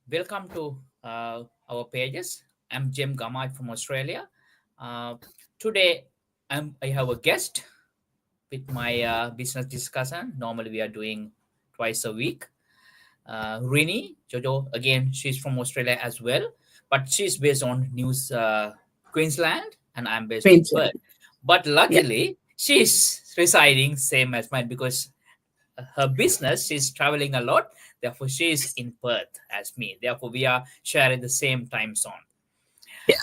Welcome to our pages. I'm Jim Gamai from Australia. Today, I have a guest with my business discussion. Normally, we are doing twice a week. Rini Jojo, again, she's from Australia as well, but she's based on News Queensland, and I'm based in Queensland. Perth. But Yeah. luckily, she's residing same as mine because her business, she's traveling a lot, therefore she's in Perth as me, therefore we are sharing the same time zone. Yeah.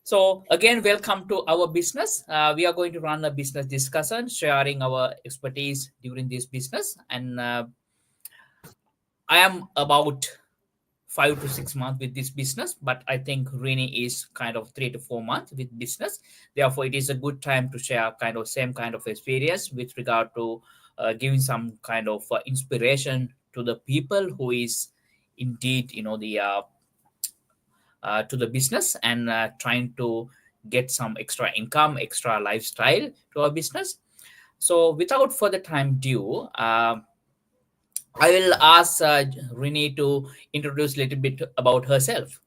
So again, welcome to our business. We are going to run a business discussion, sharing our expertise during this business, and I am about 5 to 6 months with this business, but I think Rini is kind of 3 to 4 months with business. Therefore, it is a good time to share kind of same kind of experience with regard to giving some kind of inspiration to the people who is indeed, to the business and trying to get some extra income, extra lifestyle to our business. So, without further time due, I will ask Rini to introduce a little bit about herself.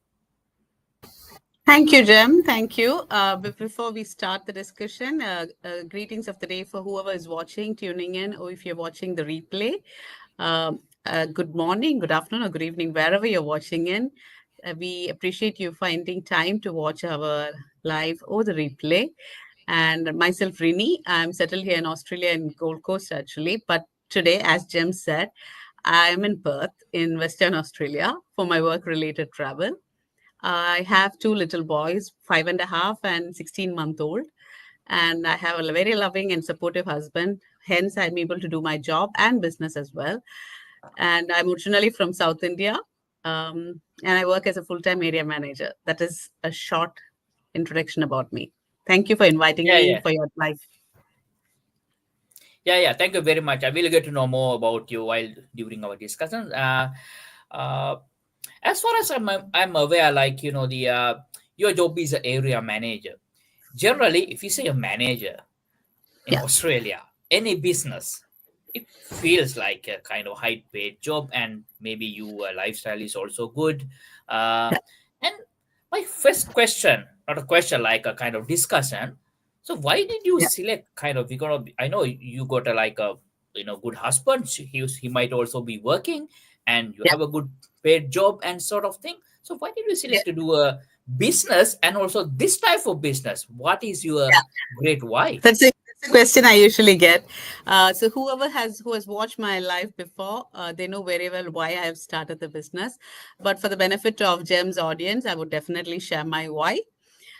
Thank you, Jem. Thank you. But before we start the discussion, greetings of the day for whoever is watching, tuning in, or if you're watching the replay. Good morning, good afternoon, or good evening, wherever you're watching in. We appreciate you finding time to watch our live or the replay. And myself, Rini, I'm settled here in Australia in Gold Coast, actually. But today, as Jem said, I am in Perth in Western Australia for my work-related travel. I have two little boys, 5.5 and 16-month-old, and I have a very loving and supportive husband. Hence, I'm able to do my job and business as well. And I'm originally from South India, and I work as a full-time area manager. That is a short introduction about me. Thank you for inviting Yeah, me yeah, for your live. yeah. Thank you very much. I will get to know more about you while during our discussion. Uh, as far as I'm aware, like the your job is an area manager. Generally, if you say a manager in Yeah, Australia, any business, it feels like a kind of high paid job, and maybe your lifestyle is also good. Uh, yeah, and my first question, not a question, like a kind of discussion. So why did you yeah, select kind of, I know you got a like a good husband. He might also be working, and you yeah. have a good paid job and sort of thing. So why did you Yeah. select to do a business and also this type of business? What is your great why? That's a question I usually get. So who has watched my life before, they know very well why I have started the business. But for the benefit of Gem's audience, I would definitely share my why.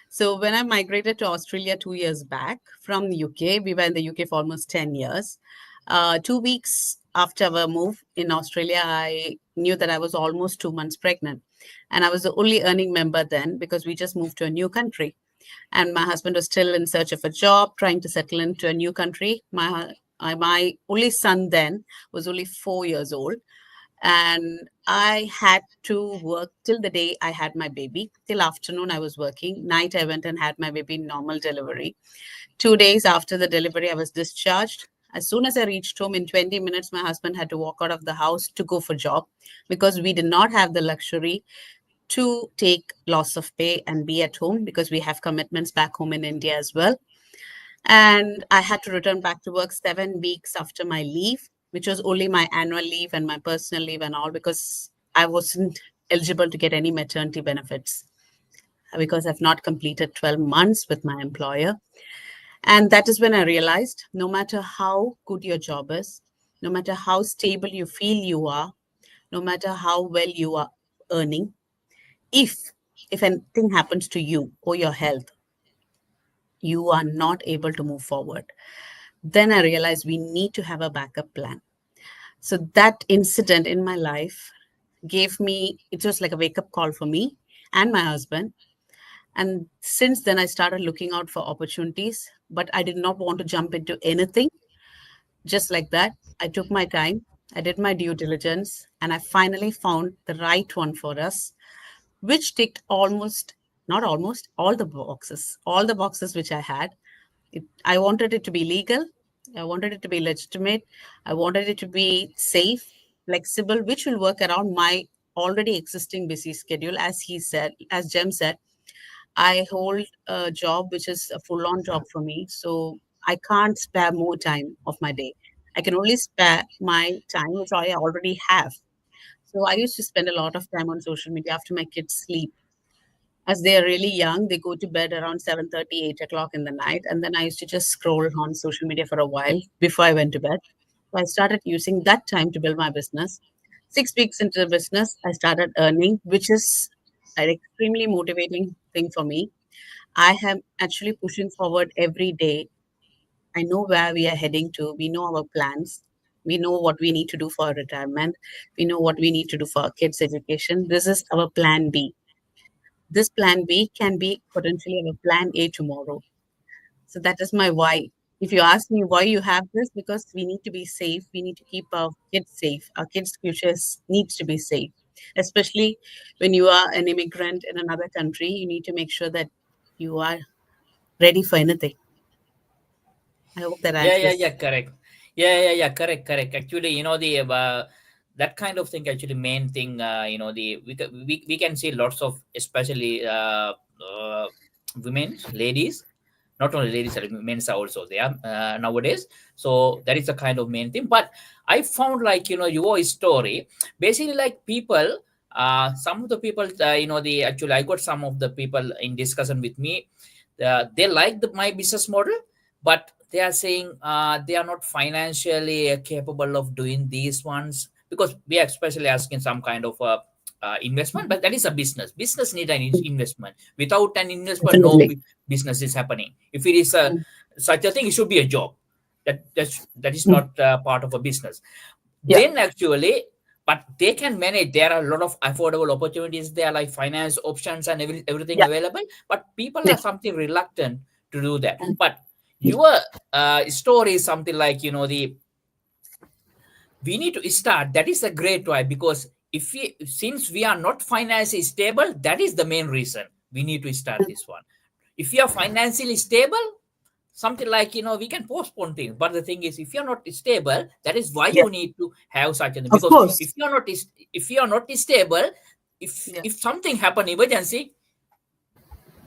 So when I migrated to Australia 2 years back from the UK, we were in the UK for almost 10 years. 2 weeks after our move in Australia, I knew that I was almost 2 months pregnant. And I was the only earning member then because we just moved to a new country, and my husband was still in search of a job, trying to settle into a new country. My only son then was only 4 years old, and I had to work till the day I had my baby. Till afternoon, I was working. Night, I went and had my baby normal delivery. 2 days after the delivery, I was discharged. As soon as I reached home, in 20 minutes, my husband had to walk out of the house to go for job because we did not have the luxury to take loss of pay and be at home because we have commitments back home in India as well. And I had to return back to work 7 weeks after my leave, which was only my annual leave and my personal leave and all, because I wasn't eligible to get any maternity benefits because I've not completed 12 months with my employer. And that is when I realized no matter how good your job is, no matter how stable you feel you are, no matter how well you are earning, if if anything happens to you or your health, you are not able to move forward, then I realized we need to have a backup plan. So that incident in my life gave me, it was like a wake up call for me and my husband. And since then I started looking out for opportunities, but I did not want to jump into anything just like that. I took my time, I did my due diligence, and I finally found the right one for us, which ticked almost, not almost, all the boxes which I had. I wanted it to be legal. I wanted it to be legitimate. I wanted it to be safe, flexible, which will work around my already existing busy schedule. As Jem said, I hold a job which is a full on job for me. So I can't spare more time of my day. I can only spare my time which I already have. So I used to spend a lot of time on social media after my kids sleep. As they are really young, they go to bed around 7:30, 8 o'clock in the night. And then I used to just scroll on social media for a while before I went to bed. So I started using that time to build my business. 6 weeks into the business, I started earning, which is an extremely motivating thing for me. I am actually pushing forward every day. I know where we are heading to. We know our plans. We know what we need to do for our retirement. We know what we need to do for our kids' education. This is our plan B. This plan B can be potentially our plan A tomorrow. So that is my why. If you ask me why you have this, because we need to be safe. We need to keep our kids safe. Our kids' futures needs to be safe. Especially when you are an immigrant in another country, you need to make sure that you are ready for anything. I hope that answers. Correct. Correct. Actually, the that kind of thing. Actually, main thing. We can see lots of, especially women, ladies. Not only ladies, men are also there nowadays. So that is the kind of main thing. But I found, like, your story, basically, like, people. Some of the people, the actually, I got some of the people in discussion with me. They like my business model, but they are saying they are not financially capable of doing these ones, because we are especially asking some kind of investment. But that is a business need an investment. Without an investment, no Definitely. business is happening. If it is Mm, such a thing, it should be a job. That is mm. not part of a business. Yeah. Then actually, but they can manage. There are a lot of affordable opportunities there, like finance options and everything Yeah. available, but people Yeah. are something reluctant to do that. Mm. But your story is something like, the we need to start. That is a great why, because if we, since we are not financially stable, that is the main reason we need to start this one. If you are financially stable, something like, we can postpone things. But the thing is, if you're not stable, that is why Yeah. you need to have such a thing. Of Because course. if you are not stable, Yeah. if something happen, emergency,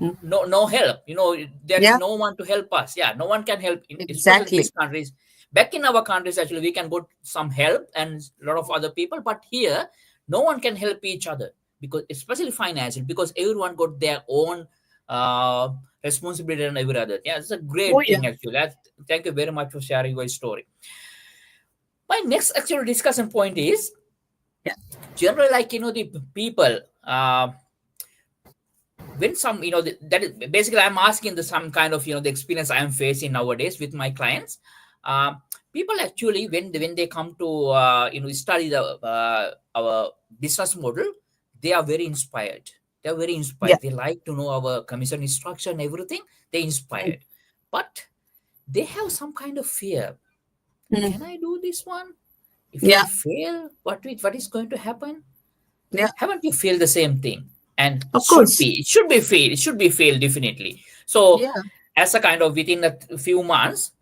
Mm. no help, there is Yeah. no one to help us. Yeah, no one can help in, especially in Exactly. these countries. Back in our countries, actually, we can get some help and a lot of other people, but here no one can help each other, because especially financial, because everyone got their own uh responsibility and every other. Yeah, it's a Oh great yeah. thing, actually. Thank you very much for sharing your story. My next actual discussion point is, Yeah. generally, like, the people, when some, that is basically, I'm asking the some kind of, the experience I am facing nowadays with my clients. People actually, when they come to study the our business model, they are very inspired. They're very Yeah. inspired. They like to know our commission structure and everything. They Mm. inspired, but they have some kind of fear. Mm. Can I do this one? If I Yeah. fail, what is going to happen? Yeah. Haven't you feel the same thing? And Of course. it should be fail, it should be fail, definitely. So Yeah. as a kind of, within a few months,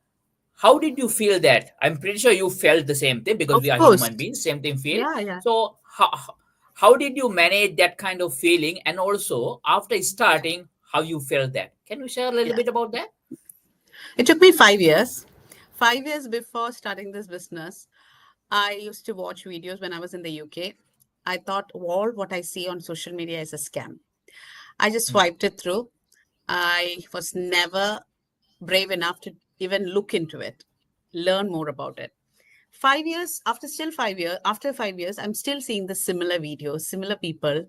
how did you feel that? I'm pretty sure you felt the same thing, because Of we are course. human beings, same thing feel. Yeah. Yeah. So how did you manage that kind of feeling, and also after starting, how you felt that? Can you share a little Yeah. bit about that? It took me 5 years. 5 years before starting this business, I used to watch videos when I was in the UK. I thought all what I see on social media is a scam. I just Mm. swiped it through. I was never brave enough to even look into it, learn more about it. 5 years after 5 years, I'm still seeing the similar videos, similar people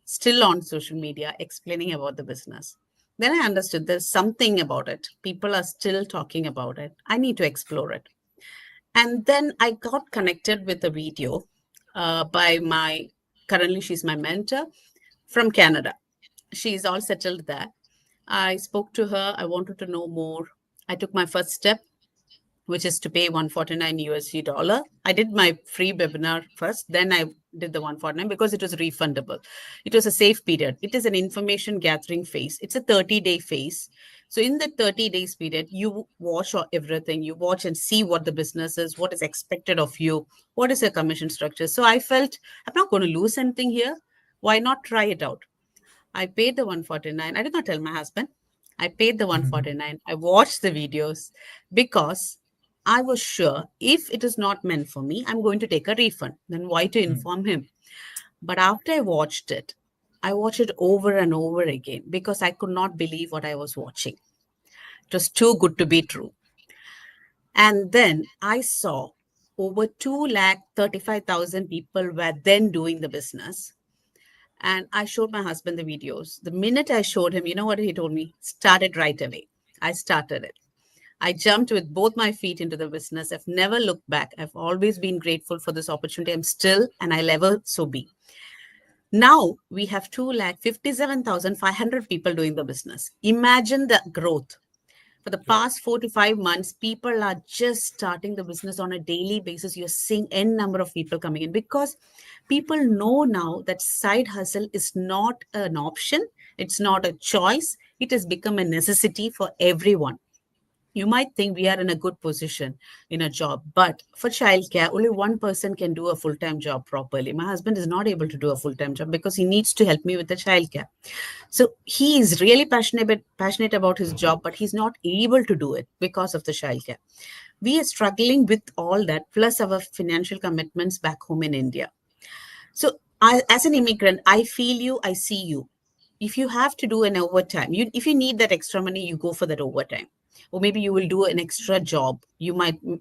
still on social media explaining about the business. Then I understood there's something about it. People are still talking about it. I need to explore it. And then I got connected with a video by my, currently she's my mentor from Canada. She's all settled there. I spoke to her. I wanted to know more. I took my first step, which is to pay 149 USD dollar. I did my free webinar first, then I did the 149 because it was refundable. It was a safe period. It is an information gathering phase. It's a 30-day phase. So in the 30 days period, you watch everything. You watch and see what the business is, what is expected of you, what is your commission structure. So I felt I'm not going to lose anything here. Why not try it out? I paid the 149. I did not tell my husband. I paid the 149. I watched the videos because I was sure if it is not meant for me, I'm going to take a refund. Then why to inform him? But after I watched it over and over again because I could not believe what I was watching. It was too good to be true. And then I saw over 235,000 people were then doing the business. And I showed my husband the videos. The minute I showed him, you know what he told me? Started right away. I started it. I jumped with both my feet into the business. I've never looked back. I've always been grateful for this opportunity. I'm still, and I'll ever so be. Now we have 257,500 people doing the business. Imagine the growth. For the past 4 to 5 months, people are just starting the business on a daily basis. You're seeing n number of people coming in because people know now that side hustle is not an option. It's not a choice. It has become a necessity for everyone. You might think we are in a good position in a job, but for childcare, only one person can do a full-time job properly. My husband is not able to do a full-time job because he needs to help me with the childcare. So he is really passionate about his job, but he's not able to do it because of the childcare. We are struggling with all that, plus our financial commitments back home in India. So as an immigrant, I feel you, I see you. If you have to do an overtime, if you need that extra money, you go for that overtime. Or maybe you will do an extra job.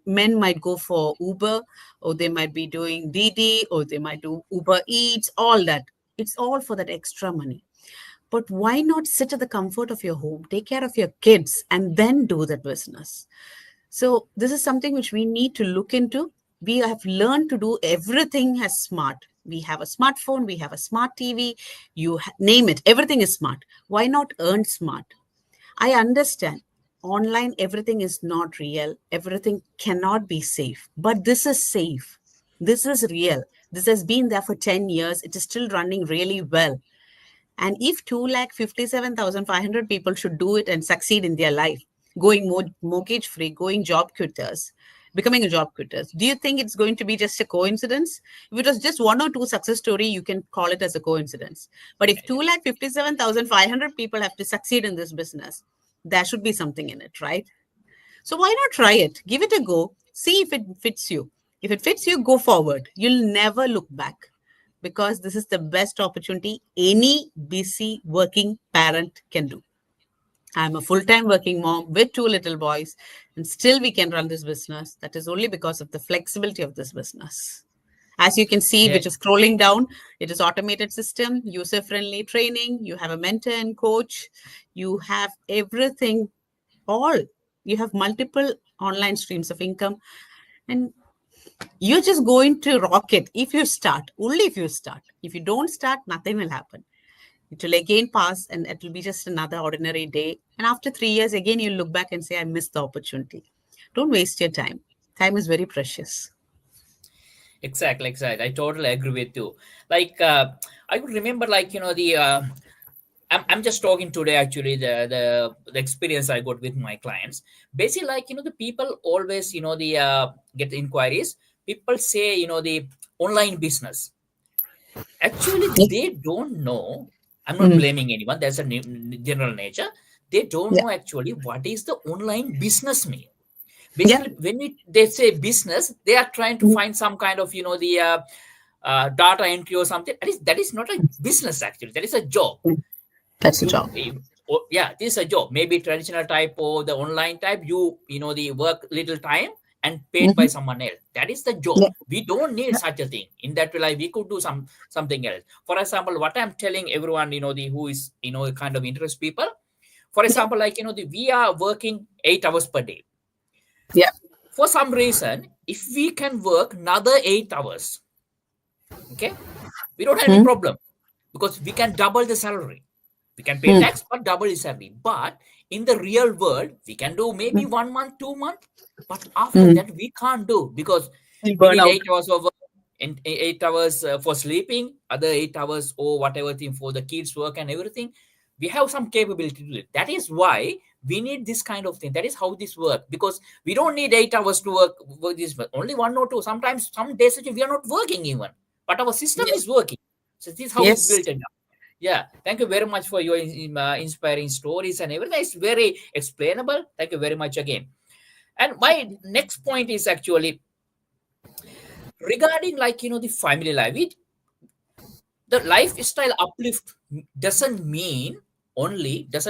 Men might go for Uber, or they might be doing Didi, or they might do Uber Eats, all that. It's all for that extra money. But why not sit at the comfort of your home, take care of your kids, and then do that business? So this is something which we need to look into. We have learned to do everything as smart. We have a smartphone, we have a smart TV, name it, everything is smart. Why not earn smart? I understand online, everything is not real. Everything cannot be safe, but this is safe. This is real. This has been there for 10 years. It is still running really well. And if 257,500 people should do it and succeed in their life, going mortgage free, going job quitters, becoming a job quitters, do you think it's going to be just a coincidence? If it was just one or two success story, you can call it as a coincidence. But if 257,500 people have to succeed in this business, there should be something in it, right? So why not try it? Give it a go. See if it fits you. If it fits you, go forward. You'll never look back because this is the best opportunity any busy working parent can do. I'm a full-time working mom with 2 little boys, and still we can run this business. That is only because of the flexibility of this business. As you can see, which is scrolling down, it is automated system, user-friendly training. You have a mentor and coach. You have everything, you have multiple online streams of income, and you're just going to rock it if you start, only if you start. If you don't start, nothing will happen. It will again pass and it will be just another ordinary day. And after 3 years, again, you'll look back and say, I missed the opportunity. Don't waste your time. Time is very precious. Exactly. I totally agree with you. I would remember, I'm just talking today, actually, the experience I got with my clients. Basically, the people always, get inquiries. People say, the online business. Actually, they don't know. I'm not blaming anyone. There's a general nature. They don't know actually what is the online business mean. Basically, when they say business, they are trying to find some kind of, the data entry or something. That is not a business, actually. That is a job. That's a job. Yeah, this is a job. Maybe traditional type or the online type. The work little time and paid by someone else. That is the job. We don't need such a thing. In that way, we could do something else. For example, what I'm telling everyone, who is, kind of interest people. For example, we are working 8 hours per day. Yeah. For some reason, if we can work another 8 hours, okay, we don't have any problem because we can double the salary. We can pay tax, but double the salary. But in the real world, we can do maybe 1 month, 2 months. But after that, we can't do because we need 8 hours of work and 8 hours for sleeping, other 8 hours or whatever thing for the kids' work and everything. We have some capability to do it. That is why we need this kind of thing. That is how this works, because we don't need 8 hours to work this, but only 1 or 2. Sometimes some days we are not working even, but our system Yeah. is working. So this is how it's Yes. built up. Yeah, thank you very much for your inspiring stories and everything. It's very explainable. Thank you very much again. And my next point is actually regarding, like, the family life. The lifestyle uplift doesn't mean only does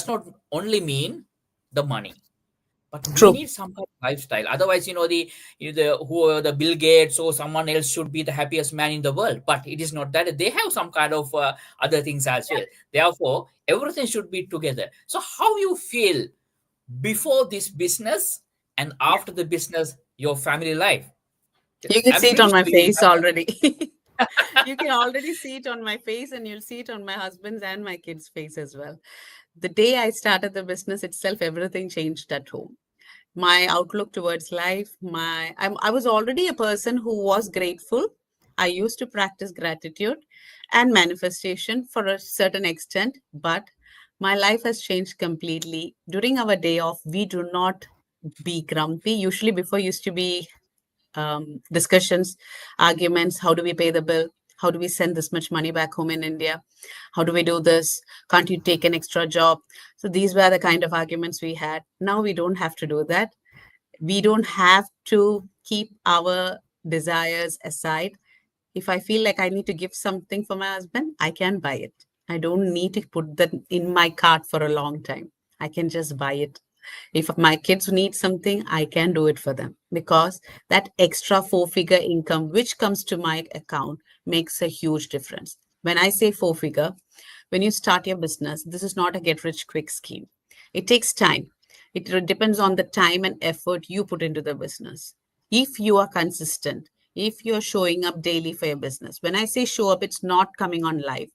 not only mean the money, but we True. need some kind of lifestyle. Otherwise, the Bill Gates or someone else should be the happiest man in the world, but it is not that. They have some kind of other things as well. Therefore, everything should be together. So how you feel before this business and after the business, your family life? You can I'm see it pretty on my sure you face already. You can already see it on my face, and you'll see it on my husband's and my kids' face as well. The day I started the business itself, everything changed at home. My outlook towards life, I was already a person who was grateful. I used to practice gratitude and manifestation for a certain extent, but my life has changed completely. During our day off, we do not be grumpy. Usually, before used to be discussions, arguments. How do we pay the bill? How do we send this much money back home in India? How do we do this? Can't you take an extra job? So these were the kind of arguments we had. Now we don't have to do that. We don't have to keep our desires aside. If I feel like I need to give something for my husband, I can buy it. I don't need to put that in my cart for a long time. I can just buy it. If my kids need something, I can do it for them, because that extra 4-figure income which comes to my account makes a huge difference. When I say 4-figure, when you start your business, this is not a get rich quick scheme. It takes time. It depends on the time and effort you put into the business. If you are consistent, if you're showing up daily for your business, when I say show up, it's not coming on live.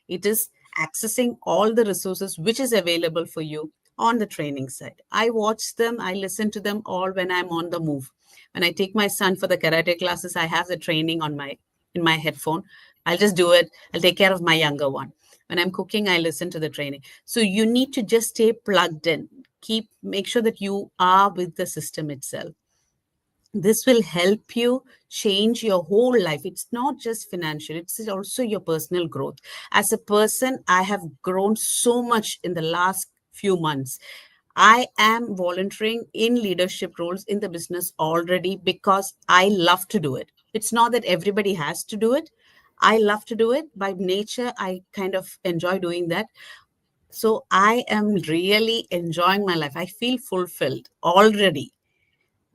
It is accessing all the resources which is available for you on the training side. I watch them, I listen to them all when I'm on the move. When I take my son for the karate classes, I have the training on my in my headphone. I'll just do it. I'll take care of my younger one. When I'm cooking, I listen to the training. So you need to just stay plugged in. Make sure that you are with the system itself. This will help you change your whole life. It's not just financial, it's also your personal growth. As a person, I have grown so much in the last few months. I am volunteering in leadership roles in the business already because I love to do it. It's not that everybody has to do it. I love to do it. By nature, I kind of enjoy doing that. So I am really enjoying my life. I feel fulfilled already.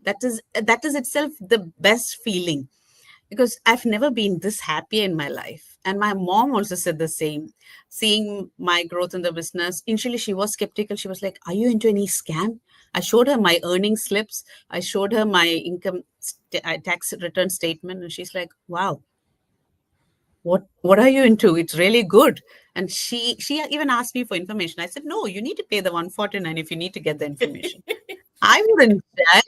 That is itself the best feeling, because I've never been this happy in my life. And my mom also said the same. Seeing my growth in the business, initially she was skeptical. She was like, "Are you into any scam?" I showed her my earning slips. I showed her my income tax return statement, and she's like, "Wow, what are you into? It's really good." And she even asked me for information. I said, "No, you need to pay the 149 if you need to get the information." I wouldn't share.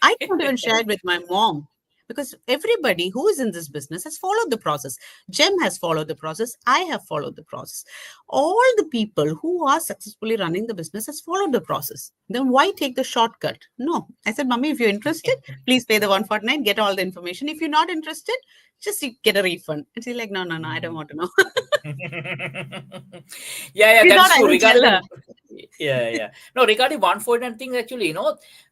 I don't even share it with my mom, because everybody who is in this business has followed the process. Jem has followed the process. I have followed the process. All the people who are successfully running the business has followed the process. Then why take the shortcut? No. I said, "Mommy, if you're interested, please pay the 149, get all the information. If you're not interested, just get a refund." And she's like, "No, no, no, I don't want to know." Yeah, We that thought is I true. will tell Regarding her. yeah. No, regarding 149 thing, actually,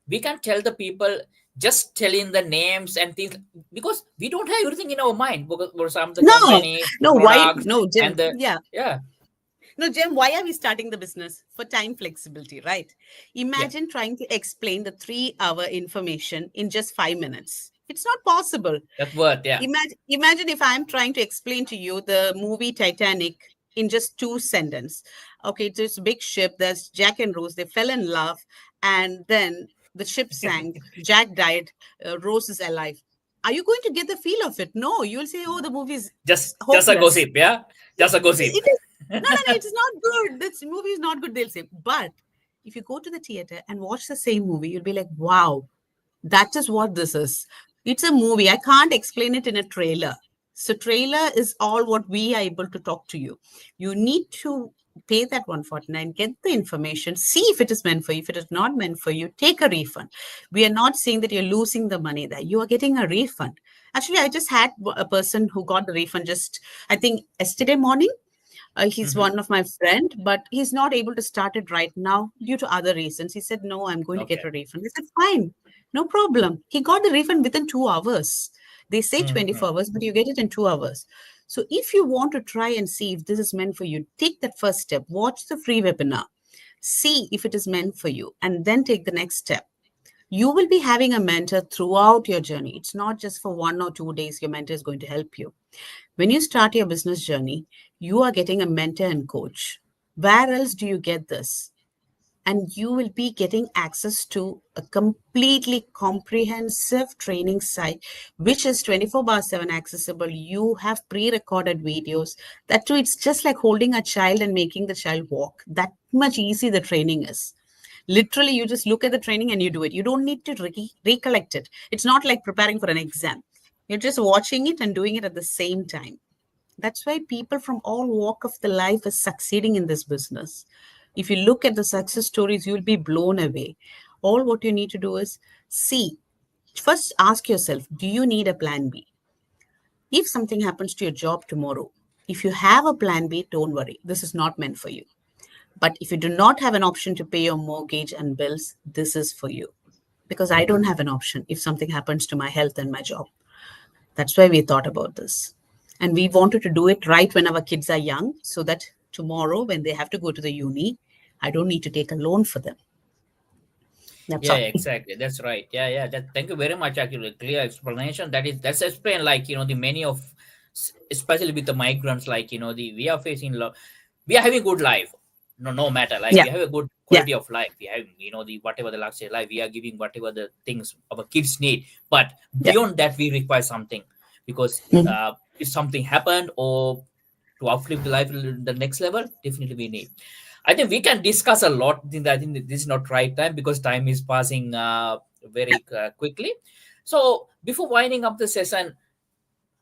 we can tell the people, just telling the names and things, because we don't have everything in our mind, because for some of the No, companies, no, why? products, No, and Jem. the Yeah. yeah, No, Jem, why are we starting the business? For time flexibility, right? yeah, Imagine trying to explain the 3-hour information in just 5 minutes. It's not possible. that word, yeah. Imagine if I'm trying to explain to you the movie Titanic in just 2 sentences. Okay, it's this big ship. There's Jack and Rose. They fell in love, and then the ship sank. Jack died. Rose is alive. Are you going to get the feel of it? No, you'll say, "Oh, the movie is Just a hopeless." gossip, yeah, just a gossip. It is no, no, no. It's not good. This movie is not good. They'll say, but if you go to the theater and watch the same movie, you'll be like, "Wow, that is what this is." It's a movie. I can't explain it in a trailer. So trailer is all what we are able to talk to you. You need to pay that 149, get the information, see if it is meant for you. If it is not meant for you, take a refund. We are not saying that you're losing the money there. You are getting a refund. Actually, I just had a person who got the refund just, I think, yesterday morning. He's Mm-hmm. one of my friend, but he's not able to start it right now due to other reasons. He said, no, I'm going to get Okay. a refund. I said, fine, no problem. He got the refund within 2 hours. They say Mm-hmm. 24 hours, but you get it in 2 hours. So if you want to try and see if this is meant for you, take that first step. Watch the free webinar. See if it is meant for you, and then take the next step. You will be having a mentor throughout your journey. It's not just for 1 or 2 days your mentor is going to help you. When you start your business journey, you are getting a mentor and coach. Where else do you get this? And you will be getting access to a completely comprehensive training site, which is 24 bar 7 accessible. You have pre-recorded videos. That too, it's just like holding a child and making the child walk. That much easy the training is. Literally, you just look at the training and you do it. You don't need to recollect it. It's not like preparing for an exam. You're just watching it and doing it at the same time. That's why people from all walk of the life is succeeding in this business. If you look at the success stories, you'll be blown away. All what you need to do is see. First, ask yourself, do you need a plan B? If something happens to your job tomorrow, if you have a plan B, don't worry. This is not meant for you. But if you do not have an option to pay your mortgage and bills, this is for you. Because I don't have an option if something happens to my health and my job. That's why we thought about this. And we wanted to do it right when our kids are young so that tomorrow, when they have to go to the uni, I don't need to take a loan for them. That's Yeah, all. exactly. That's right. Yeah. Thank you very much. Actually, clear explanation. That's explained. Like the many of, especially with the migrants. Like we are facing. We are having good life. No matter. Like Yeah. we have a good Yeah. quality of life. We have the whatever the luxury life. We are giving whatever the things our kids need. But Yeah. beyond that, we require something because Mhm. if something happened or to uplift the life the next level, definitely we need. I think we can discuss a lot. I think this is not right time because time is passing very quickly. So before winding up the session,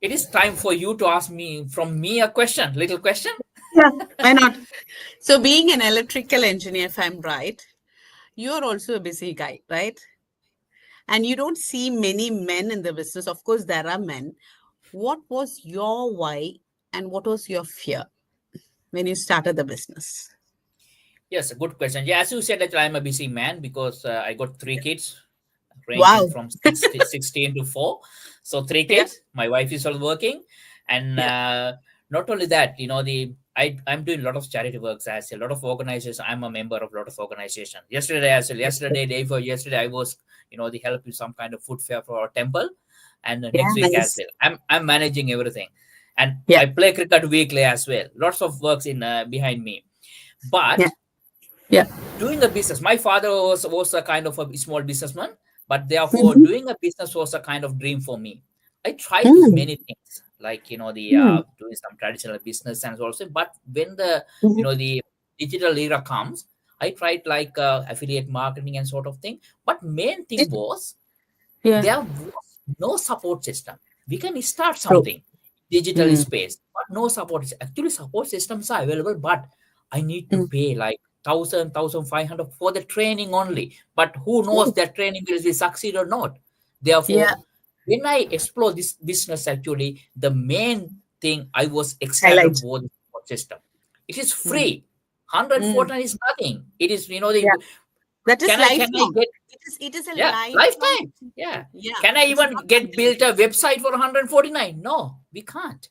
it is time for you to ask me from me a question, little question. Yeah. Why not? So, being an electrical engineer, if I'm right, you're also a busy guy, right? And you don't see many men in the business. Of course, there are men. What was your why and what was your fear when you started the business? Yes, a good question. Yeah, as you said that I'm a busy man because I got three kids ranging Wow. from 16 to 4. So three Yeah. kids. My wife is all working. And Yeah. not only that, I'm doing a lot of charity works as a lot of organizations. I'm a member of a lot of organizations. Yesterday as well, day before yesterday, I was, the help with some kind of food fair for our temple. And Yeah. next week as Nice. well. I'm managing everything. And Yeah. I play cricket weekly as well. Lots of works in behind me. Yeah. But Yeah. doing a business, my father was a kind of a small businessman, but therefore Mhm. doing a business was a kind of dream for me. I tried Mm. many things like the Mm. doing some traditional business and also, but when the Mhm. the digital era comes, I tried like affiliate marketing and sort of thing. But main thing It- was Yeah. there was no support system. We can start True. something digital Mm. space, but no support. Actually, support systems are available, but I need to Mm. pay like 1,500 for the training only. But who knows True. that training will be succeed or not? Therefore, Yeah. when I explore this business, actually, the main thing I was excited Highlight. was the support system. It is Mm. free. Mm. 149 is nothing. It is Yeah. That is can I lifelong. get It is a yeah, lifelong. lifetime. Yeah. Yeah. Can I It's even not get until built a website for 149? No, we can't.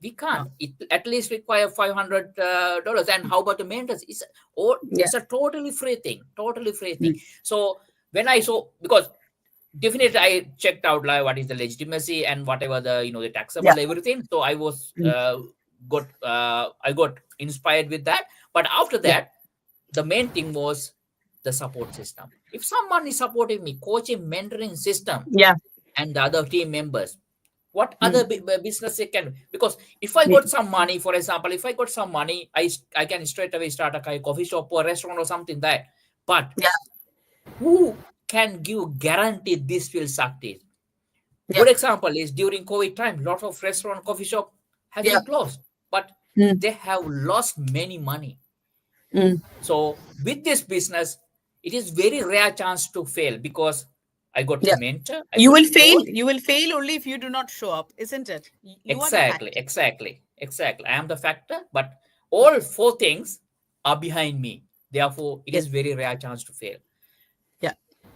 We no. can't. It at least require $500. And how about the maintenance? Yeah. It's a totally free thing. Totally free thing. Mm. So when I saw because definitely I checked out like what is the legitimacy and whatever the the Yeah. taxable everything. So I was Mm. I got inspired with that. But after Yeah. that, the main thing was the support system. If someone is supporting me, coaching, mentoring system, Yeah. and the other team members, what other Mm. business they can? Because if I Yeah. got some money, for example, if I got some money, I can straight away start a coffee shop or restaurant or something that. But Yeah. who can give guarantee this will succeed? Yeah. Good example is during COVID time, lot of restaurant, coffee shop has Yeah. been closed, but Mm. they have lost many money. Mm. So with this business, it is very rare chance to fail because I got to Yeah. mentor, I You got will to fail. coach. You will fail only if you do not show up, isn't it? You are the Exactly, fact. exactly, exactly. I am the factor, but all four things are behind me. Therefore, it is Yes. very rare chance to fail. Yeah.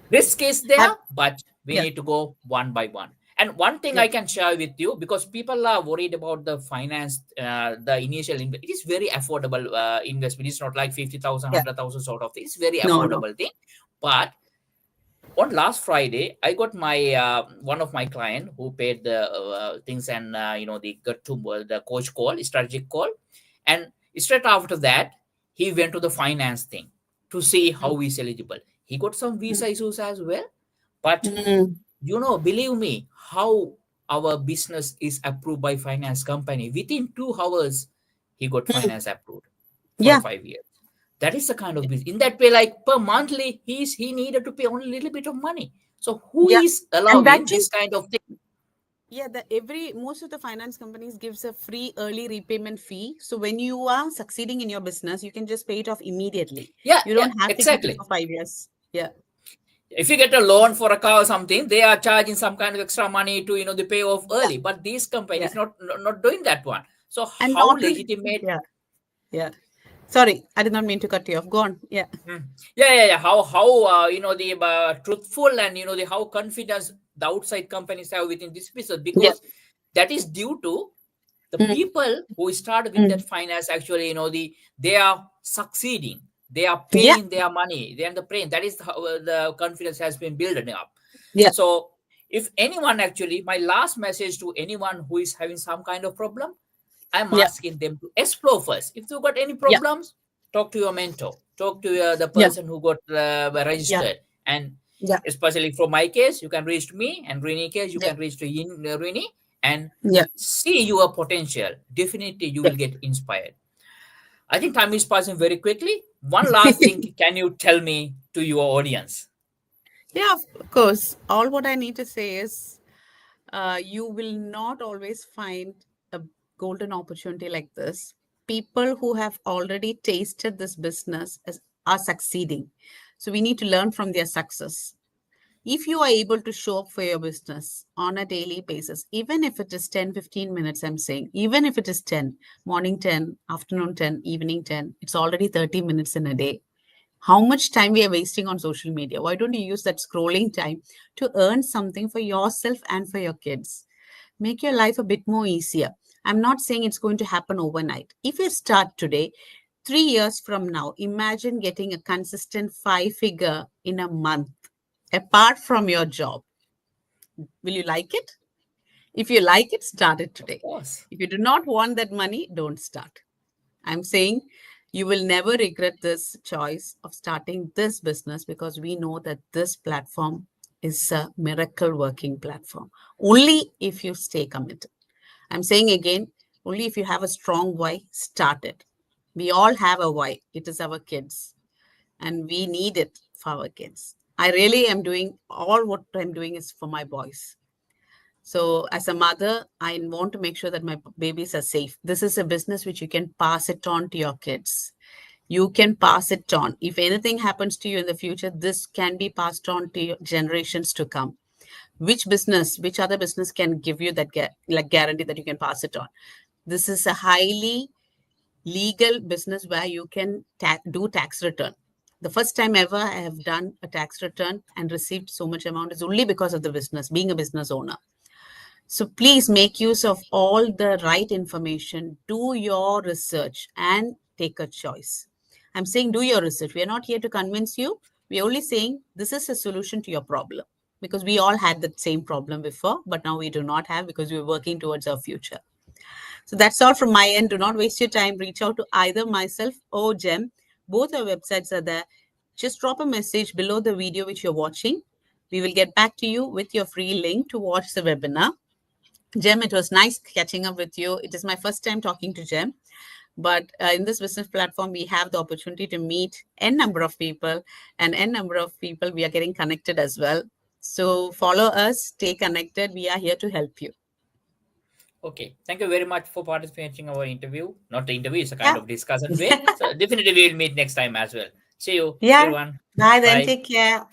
Risk is there, Have, but we yeah. need to go one by one. And one thing Yeah. I can share with you, because people are worried about the finance, the initial it is very affordable investment. It's not like 50,000, Yeah. 100,000 sort of thing. It's very No, no. affordable thing. But on last Friday, I got my one of my client who paid the things, and they got to the coach call, strategic call, and straight after that, he went to the finance thing to see Mm. how he's eligible. He got some Mm. visa issues as well, but Mm. believe me, how our business is approved by finance company within 2 hours, he got Mm. finance approved for Yeah. 5 years. That is the kind of business. In that way, like per monthly, he needed to pay only a little bit of money. So who Yeah. is And that allowing too. this kind of thing? Yeah, most of the finance companies gives a free early repayment fee. So when you are succeeding in your business, you can just pay it off immediately. Yeah, You yeah, don't have to keep it exactly. for 5 years. Yeah. If you get a loan for a car or something, they are charging some kind of extra money to they pay off Yeah. early. But these companies Yeah. not doing that one. So And how not to, legitimate? yeah. Yeah. Sorry, I did not mean to cut you off. Go on. Yeah. Mm. Yeah, yeah, yeah. How the truthful, and the how confidence the outside companies have within this business, Yeah. because that is due to the Mm. people who start with that Mm. finance. Actually, they are succeeding, they are Yeah. paying their money, they are the praying. That is how the confidence has been building up. Yeah. So if anyone, actually, my last message to anyone who is having some kind of problem, I'm Yeah. asking them to explore first. If you got any Yeah. problems, talk to your mentor, talk to the Yeah. person who got Yeah. registered. And Yeah. especially for my case, you can reach to me, and Rini case, you Yeah. can reach to Rini, and Yeah. see your potential. Definitely, you Yeah. will get inspired. I think time is passing very quickly. One last thing, can you tell me to your audience? Yeah, of course. All what I need to say is you will not always find a golden opportunity like this. People who have already tasted this business are succeeding. So we need to learn from their success. If you are able to show up for your business on a daily basis, even if it is 10, 15 minutes, I'm saying, even if it is 10, morning 10, afternoon 10, evening 10, it's already 30 minutes in a day. How much time we are wasting on social media? Why don't you use that scrolling time to earn something for yourself and for your kids? Make your life a bit more easier. I'm not saying it's going to happen overnight. If you start today, 3 years from now, imagine getting a consistent 5 figure in a month apart from your job. Will you like it? If you like it, start it Of today. course. If you do not want that money, don't start. I'm saying you will never regret this choice of starting this business, because we know that this platform is a miracle working platform. Only if you stay committed. I'm saying again, only if you have a strong why, start it. We all have a why. It is our kids, and we need it for our kids. I really am doing all what I'm doing is for my boys. So as a mother, I want to make sure that my babies are safe. This is a business which you can pass it on to your kids. You can pass it on. If anything happens to you in the future, this can be passed on to your generations to come. Which other business can give you that guarantee that you can pass it on? This is a highly legal business where you can do tax return. The first time ever I have done a tax return and received so much amount is only because of the business, being a business owner. So please make use of all the right information, do your research and take a choice. I'm saying do your research. We are not here to convince you. We're only saying this is a solution to your problem, because we all had that same problem before, but now we do not have, because we're working towards our future. So that's all from my end. Do not waste your time. Reach out to either myself or Jem. Both our websites are there. Just drop a message below the video which you're watching. We will get back to you with your free link to watch the webinar. Jem, it was nice catching up with you. It is my first time talking to Jem, but in this business platform, we have the opportunity to meet n number of people, and n number of people we are getting connected as well. So follow us, stay connected. We are here to help you. Okay. Thank you very much for participating in our interview. Not the interview, it's a kind Yeah. of discussion way. So definitely we'll meet next time as well. See you, Yeah. everyone. Bye then. Bye. Take care.